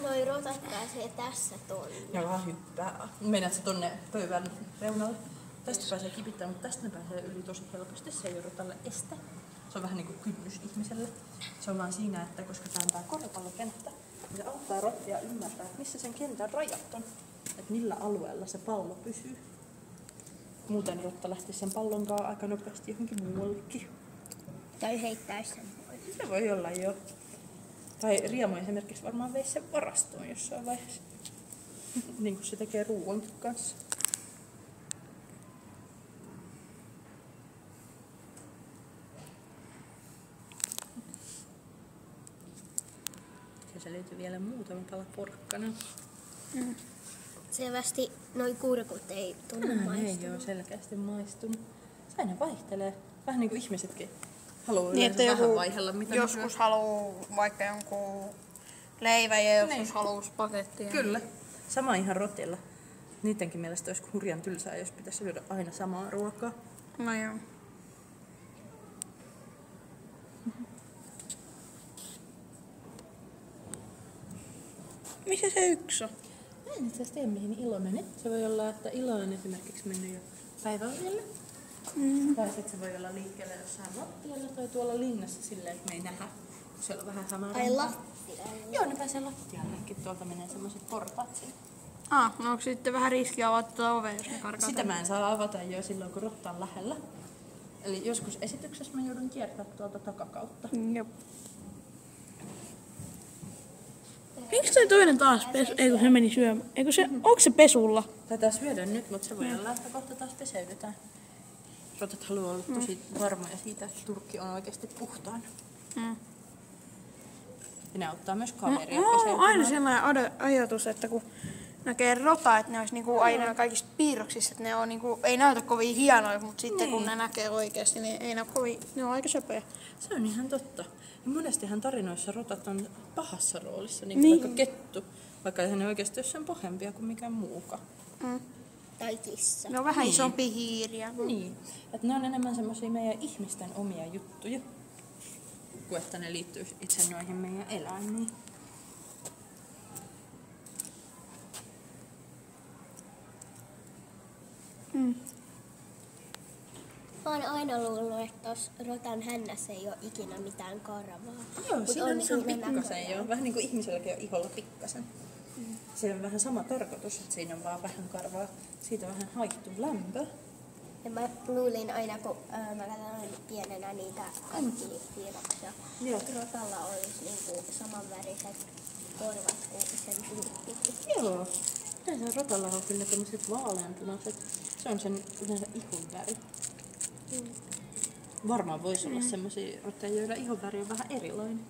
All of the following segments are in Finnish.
Noi rotat pääsee tässä tonne. Ja vaan hyppää. Meinaat sä tonne pöydän reunalle? Tästä pääsee kipittämään, mutta tästä ne pääsee yli tosi helposti. Se ei joudu tälle este. Se on vähän niinku kynnys ihmiselle. Se on vaan siinä, että koska tää on tää koripallokenttä, niin se auttaa rottia ymmärtää, että missä sen kentän rajat on. Että millä alueella se pallo pysyy. Muuten rotta lähti sen pallon kanssa aika nopeasti johonkin muuallekin. Tai heittäis sen pois. Se voi olla jo. Tai Riemo esimerkiksi varmaan veisi sen varastoon jossain vaiheessa. Niin kuin se tekee ruuankin kanssa. Se löytyy vielä muutama pala porkkana. Selvästi noi kurkut ei tunnu maistunut. Ei oo selkeästi maistunut. Se aina vaihtelee. Vähän niin kuin ihmisetkin haluaa Niin, että vähän joku vaihella mitä joskus haluu vaikka jonkun leivän ja joskus haluu pakettia. Kyllä. Sama ihan rotilla. Niidenkin mielestä olisi hurjan tylsää, jos pitäisi syödä aina samaa ruokaa. No joo. Missä se yksi on? Mä en itse asiassa tiedä, mihin Ilo meni. Se voi olla, että Ilo on esimerkiksi mennyt jo päiväunille. Tai sitten se voi olla liikkeellä jossain lattialla tai tuolla linnassa silleen, että me ei nähdä. Siellä on vähän hämärää. Tai lattialla. Joo, ne pääsee lattiallekin. Tuolta menee semmoset portaat sinne. No onko sitten vähän riskiä avata tuota ovea, jos ne karkaa? Sitä mä en saa avata jo silloin, kun rotta on lähellä. Eli joskus esityksessä mä joudun kiertämään tuolta takakautta. Jop. Miksi toi toinen taas eikö se meni syömään? Onko se pesulla? Tätä syödä nyt, mutta se voi olla, että kohta taas peseydytään. Rotat haluaa olla tosi varmoja siitä, että turkki on oikeasti puhtaan. Ja ne auttaa myös kaveria peseytymään. On aina sellainen ajatus, että kun näkee rota, että ne olisi niinku aina kaikissa piirroksissa, että ne on niinku, ei näytä kovin hienoja, mutta sitten kun ne näkee oikeasti, niin ei ne ole kovin, ne on aika söpöjä. Se on ihan totta. Ja monestihan tarinoissa rotat on pahassa roolissa, niin. Vaikka kettu, vaikka eihän ne oikeasti ole sen pahempia kuin mikään muukaan. Tai kissa. Ne on vähän isompi hiiriä. Niin, että ne on enemmän semmosia meidän ihmisten omia juttuja, kuin että ne liittyy itse noihin meidän eläimiin. Mä oon aina luullut, että tossa rotan hännässä ei oo ikinä mitään karvaa. Joo, siinä on pikkasen jo. Vähän niin kuin ihmiselläkin on iholla pikkasen. Se on vähän sama tarkoitus, että siinä on vaan vähän karvaa. Siitä vähän haihtuu lämpö. Ja mä luulin aina, kun mä katsoin pienenä niitä piirroksia, että rotalla olisi niinku samanväriset korvat kuin sen turkki. Joo. Yleensä rotalla on kyllä tämmöiset vaaleanpunaiset. Se on sen yleensä ihon väri. Varmaan voisi olla semmosia rotteja, joilla ihon väri on vähän erilainen.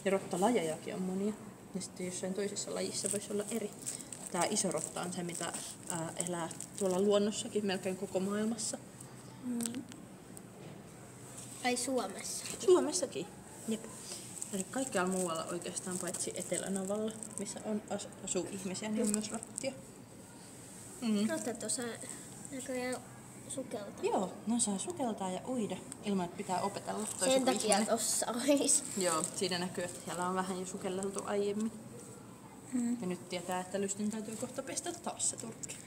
Ja rottalajejakin on monia. Ja sitten jossain toisessa lajissa voisi olla eri. Tää iso rotta on se, mitä elää tuolla luonnossakin melkein koko maailmassa. Ai Suomessa? Suomessakin. Jep. Eli kaikkialla muualla oikeastaan paitsi Etelänavalla, missä asuu ihmisiä, niin on myös rottia. Rotat osaa näköjään sukeltaa. Joo, ne saa sukeltaa ja uida ilman, että pitää opetella. Sen takia tossa ois. Joo, siinä näkyy, että siellä on vähän jo sukelleltu aiemmin. Ja nyt tietää, että lystin täytyy kohta pestä taas se turkki.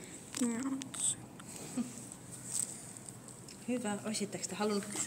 Hyvä. Olisitteko te halunnut kysyä